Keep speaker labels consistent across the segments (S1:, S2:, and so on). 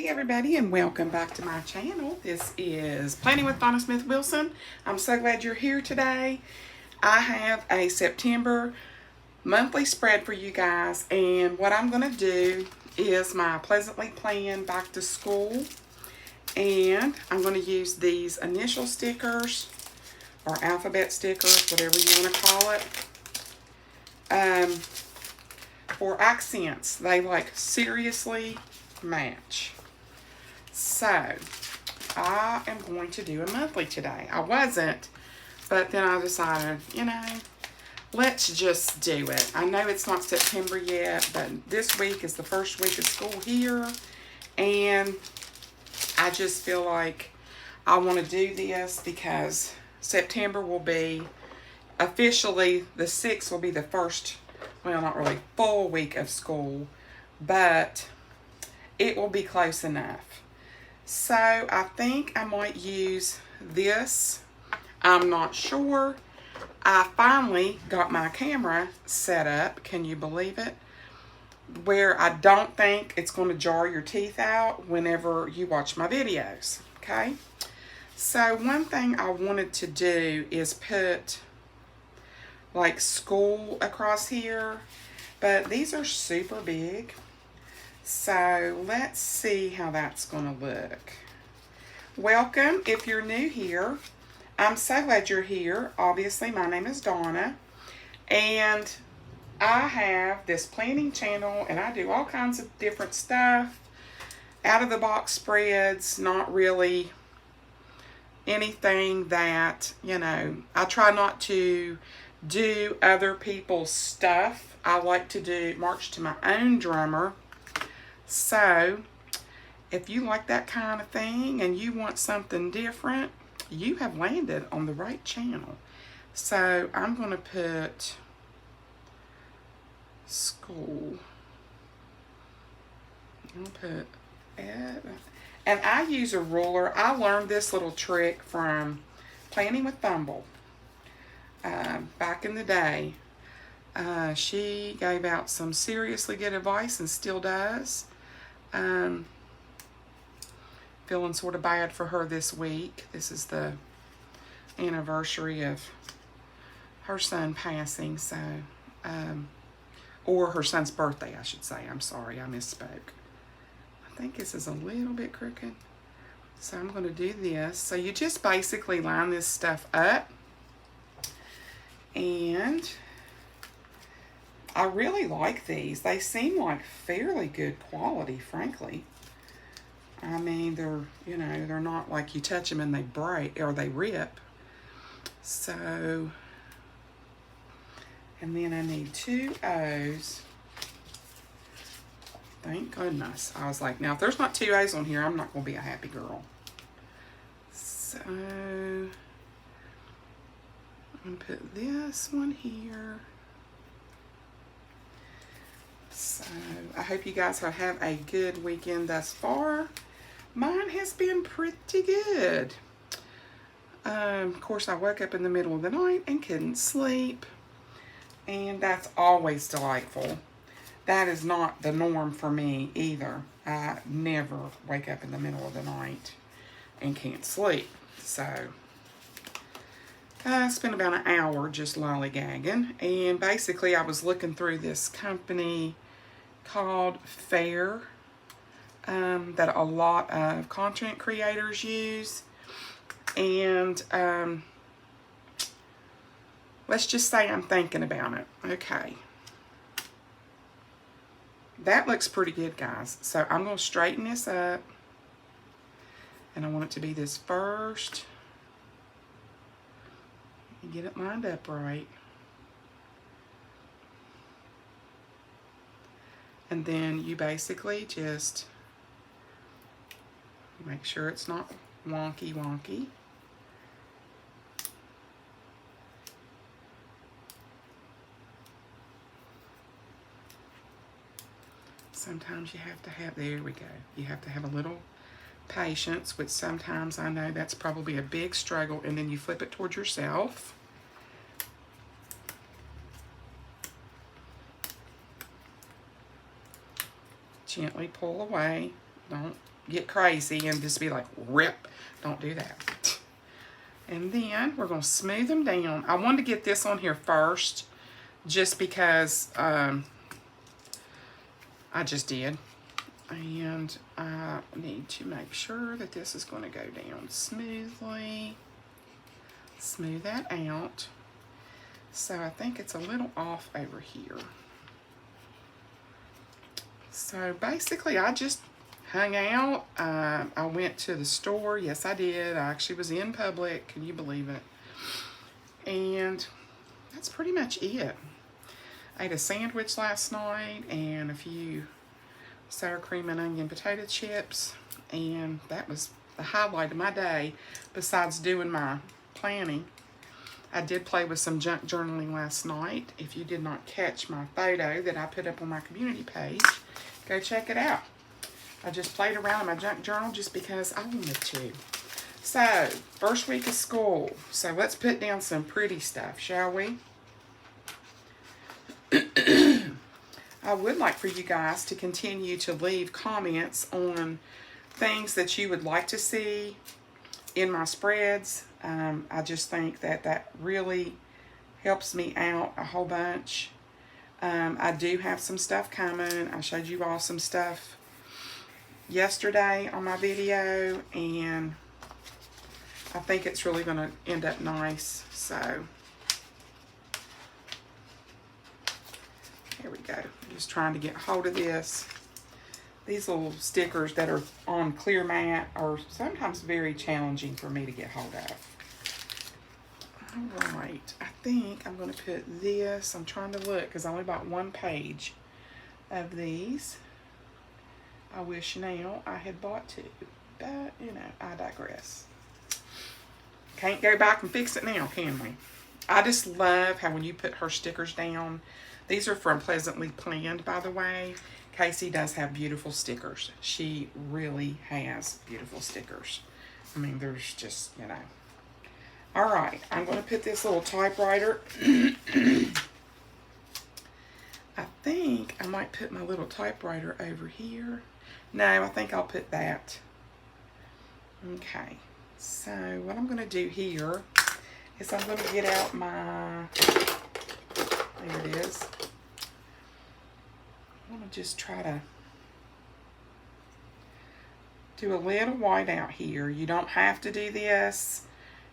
S1: Hey everybody, and welcome back to my channel. This is Planning with Donna Smith Wilson. I'm so glad you're here today. I have a September monthly spread for you guys, and what I'm going to do is my Pleasantly Planned back to school, and I'm going to use these initial stickers or alphabet stickers, whatever you want to call it, for accents. They like seriously match. So I am going to do a monthly today. I wasn't, but then I decided, let's just do it. I know it's not September yet, but this week is the first week of school here, and I just feel like I want to do this because September will be officially, the 6th will be the first, well, not really full week of school, but it will be close enough. So I think I might use this. I'm not sure. I finally got my camera set up, can you believe it? Where I don't think it's going to jar your teeth out whenever you watch my videos, okay? So one thing I wanted to do is put like school across here, but these are super big. So let's see how that's going to look. Welcome if you're new here. I'm so glad you're here. Obviously, my name is Donna, and I have this planning channel, and I do all kinds of different stuff. Out of the box spreads, not really anything that, I try not to do other people's stuff. I like to march to my own drummer. So, if you like that kind of thing and you want something different, you have landed on the right channel. So, I'm going to put school. I'll put it. And I use a ruler. I learned this little trick from Planning with Thumble back in the day. She gave out some seriously good advice and still does. Feeling sort of bad for her this week. This is the anniversary of her son passing, so, or her son's birthday, I should say. I'm sorry, I misspoke. I think this is a little bit crooked. So I'm going to do this. So you just basically line this stuff up, and I really like these. They seem like fairly good quality, frankly. I mean, they're not like you touch them and they break or they rip. So, and then I need 2 O's. Thank goodness. I was like, now if there's not 2 O's on here, I'm not going to be a happy girl. So, I'm going to put this one here. So, I hope you guys have had a good weekend thus far. Mine has been pretty good. Of course, I woke up in the middle of the night and couldn't sleep. And that's always delightful. That is not the norm for me either. I never wake up in the middle of the night and can't sleep. So, I spent about an hour just lollygagging. And basically, I was looking through this company called Fair that a lot of content creators use, and let's just say I'm thinking about it. Okay, that looks pretty good, guys. So I'm going to straighten this up, and I want it to be this first and get it lined up right. And then you basically just make sure it's not wonky. Sometimes you have to have, there we go. You have to have a little patience, which sometimes I know that's probably a big struggle, and then you flip it towards yourself. Gently pull away. Don't get crazy and just be like, rip. Don't do that. And then we're going to smooth them down. I wanted to get this on here first just because I just did. And I need to make sure that this is going to go down smoothly. Smooth that out. So I think it's a little off over here. So basically I just hung out. I went to the store. Yes, I did. I actually was in public. Can you believe it? And that's pretty much it. I ate a sandwich last night and a few sour cream and onion potato chips. And that was the highlight of my day besides doing my planning. I did play with some junk journaling last night. If you did not catch my photo that I put up on my community page, go check it out. I just played around in my junk journal just because I wanted to. So, first week of school. So let's put down some pretty stuff, shall we? I would like for you guys to continue to leave comments on things that you would like to see in my spreads. I just think that that really helps me out a whole bunch. I do have some stuff coming. I showed you all some stuff yesterday on my video, and I think it's really going to end up nice. So here we go. I'm just trying to get hold of this. These little stickers that are on clear mat are sometimes very challenging for me to get hold of. All right, I think I'm going to put this. I'm trying to look because I only bought one page of these. I wish now I had bought two, but you know, I digress. Can't go back and fix it now, can we? I just love how when you put her stickers down, these are from Pleasantly Planned, by the way. Casey does have beautiful stickers. She really has beautiful stickers. I mean, there's just, you know. All right, I'm going to put this little typewriter. I think I might put my little typewriter over here. No, I think I'll put that. Okay, so what I'm going to do here is I'm going to get out my, there it is. I want to just try to do a little white out here. You don't have to do this.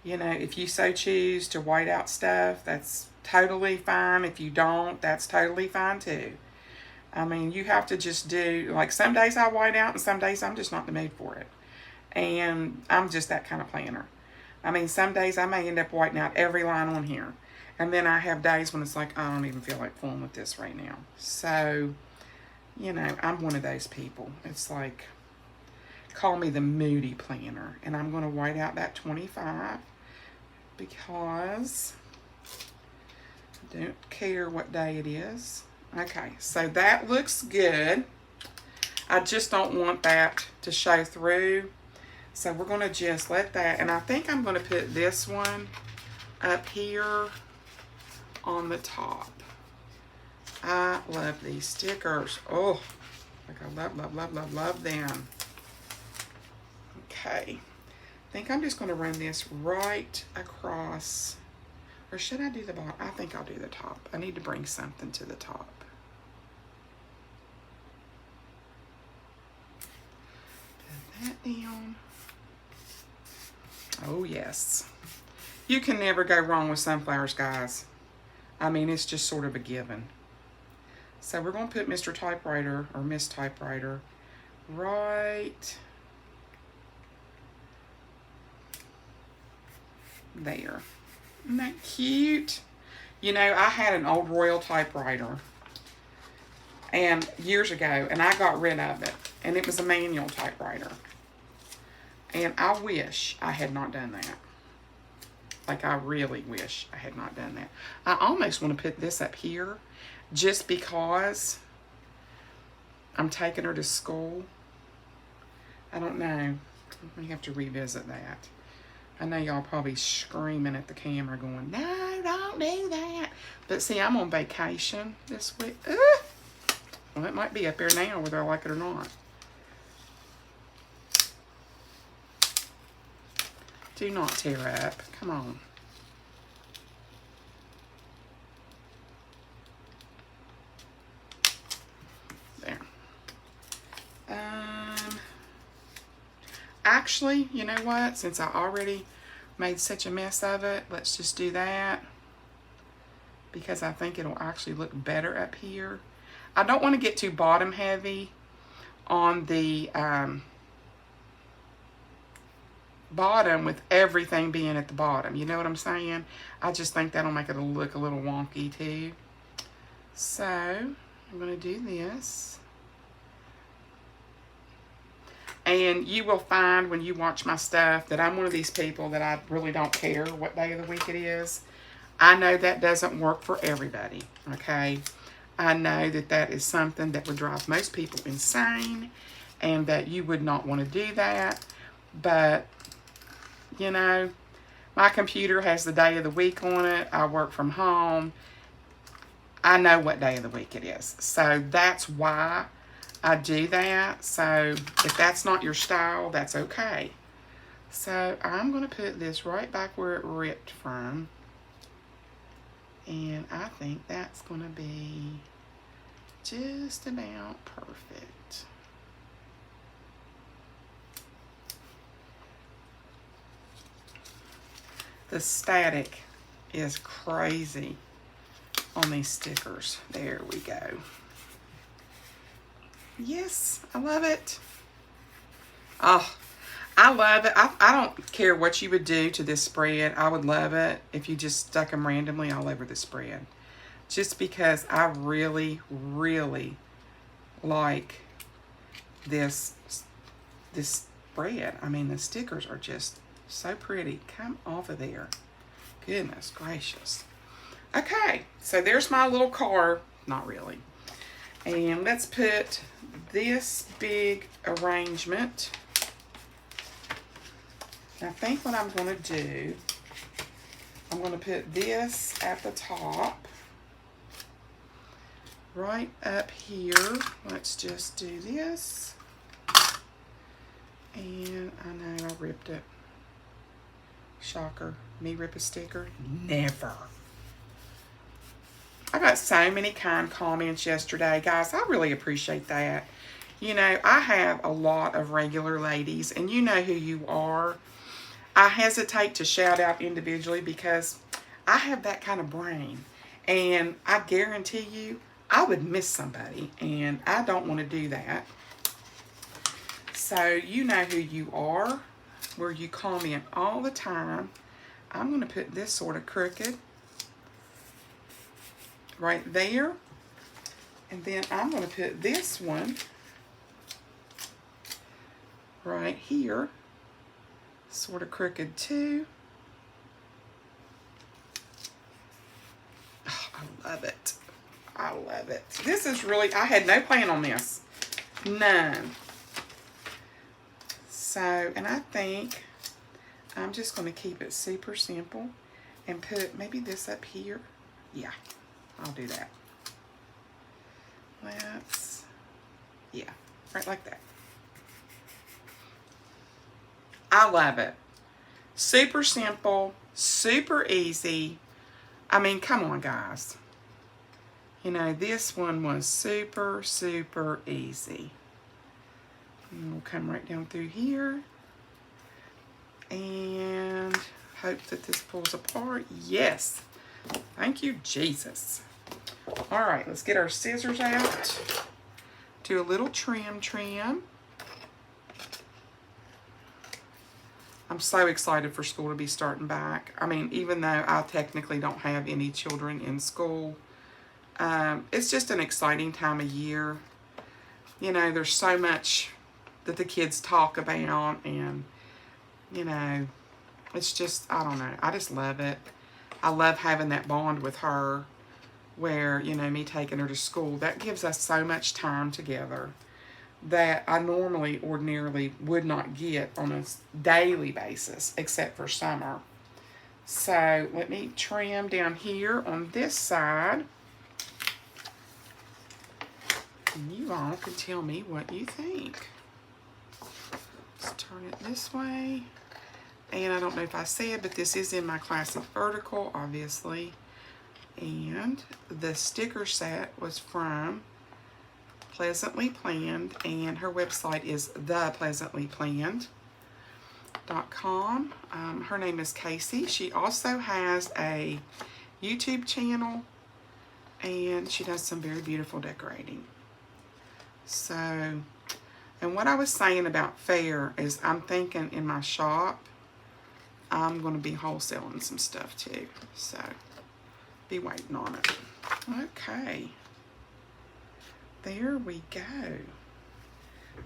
S1: You know, if you so choose to white out stuff, that's totally fine. If you don't, that's totally fine too. I mean, you have to just do, like some days I white out and some days I'm just not in the mood for it. And I'm just that kind of planner. I mean, some days I may end up whiting out every line on here. And then I have days when it's like, I don't even feel like fooling with this right now. So, you know, I'm one of those people. It's like, call me the moody planner. And I'm going to white out that 25 because I don't care what day it is. Okay, so that looks good. I just don't want that to show through. So we're going to just let that, and I think I'm going to put this one up here on the top. I love these stickers. Oh, like I love them. Okay, I think I'm just going to run this right across, or should I do the bottom? I think I'll do the top. I need to bring something to the top. Put that down. Oh yes. You can never go wrong with sunflowers, guys. I mean, it's just sort of a given. So we're going to put Mr. Typewriter, or Miss Typewriter, right there. Isn't that cute? You know, I had an old Royal typewriter and years ago, and I got rid of it. And it was a manual typewriter. And I wish I had not done that. Like, I really wish I had not done that. I almost want to put this up here just because I'm taking her to school. I don't know. We have to revisit that. I know y'all probably screaming at the camera going, no, don't do that. But see, I'm on vacation this week. Well, it might be up there now whether I like it or not. Do not tear up. Come on. There. Actually, you know what? Since I already made such a mess of it, let's just do that, because I think it'll actually look better up here. I don't want to get too bottom heavy on the bottom with everything being at the bottom. You know what I'm saying? I just think that'll make it look a little wonky too. So I'm going to do this. And you will find when you watch my stuff that I'm one of these people that I really don't care what day of the week it is. I know that doesn't work for everybody, okay? I know that that is something that would drive most people insane and that you would not want to do that. But, you know, my computer has the day of the week on it. I work from home. I know what day of the week it is. So that's why I do that. So if that's not your style, that's okay. So I'm going to put this right back where it ripped from. And I think that's going to be just about perfect. The static is crazy on these stickers. There we go. Yes, I love it. Oh, I love it. I don't care what you would do to this spread. I would love it if you just stuck them randomly all over the spread. Just because I really, really like this spread. I mean, the stickers are just so pretty. Come off of there. Goodness gracious. Okay, so there's my little card. Not really. And let's put this big arrangement. I think what I'm going to do, I'm going to put this at the top. Right up here. Let's just do this. And I know I ripped it. Shocker. Me rip a sticker? Never. I got so many kind comments yesterday. Guys, I really appreciate that. You know, I have a lot of regular ladies, and you know who you are. I hesitate to shout out individually because I have that kind of brain. And I guarantee you, I would miss somebody, and I don't want to do that. So you know who you are, where you comment all the time. I'm going to put this sort of crooked right there. And then I'm going to put this one right here, sort of crooked too. Oh, I love it. I love it. This is really, I had no plan on this. None. So, and I think I'm just going to keep it super simple and put maybe this up here. Yeah, I'll do that. Let's, yeah, right like that. I love it. Super simple, super easy. I mean, come on, guys. You know, this one was super, super easy. And we'll come right down through here. And hope that this pulls apart. Yes. Thank you, Jesus. All right, let's get our scissors out. Do a little trim. I'm so excited for school to be starting back. I mean, even though I technically don't have any children in school, it's just an exciting time of year. You know, there's so much that the kids talk about, and, you know, it's just, I don't know. I just love it. I love having that bond with her where, you know, me taking her to school. That gives us so much time together that I ordinarily would not get on a daily basis, except for summer. So let me trim down here on this side. And you all can tell me what you think. Let's turn it this way. And I don't know if I said, but this is in my classic vertical, obviously. And the sticker set was from Pleasantly Planned, and her website is thePleasantlyPlanned.com. Her name is Casey. She also has a YouTube channel, and she does some very beautiful decorating. So, and what I was saying about fair is I'm thinking in my shop, I'm going to be wholesaling some stuff too. So, be waiting on it. Okay. There we go.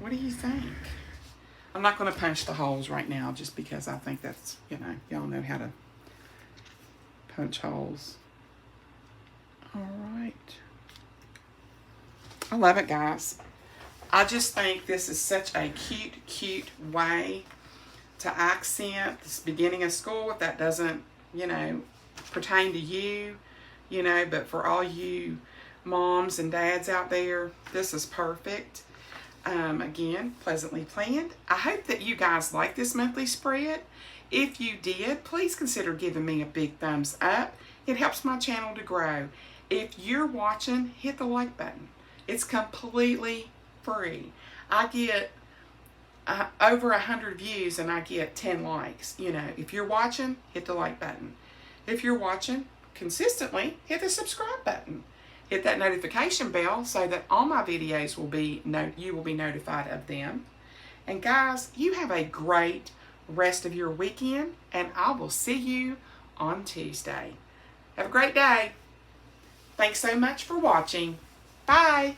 S1: What do you think? I'm not going to punch the holes right now just because I think that's, you know, y'all know how to punch holes. All right. I love it, guys. I just think this is such a cute, cute way to accent this beginning of school. If that doesn't, you know, pertain to you, you know, but for all you moms and dads out there, this is perfect. Again, Pleasantly Planned. I hope that you guys like this monthly spread. If you did, please consider giving me a big thumbs up. It helps my channel to grow. If you're watching, hit the like button. It's completely free. I get over 100 views and I get 10 likes. You know, if you're watching, hit the like button. If you're watching consistently, hit the subscribe button. Hit that notification bell so that all my videos will be, you will be notified of them. And guys, you have a great rest of your weekend, and I will see you on Tuesday. Have a great day. Thanks so much for watching. Bye.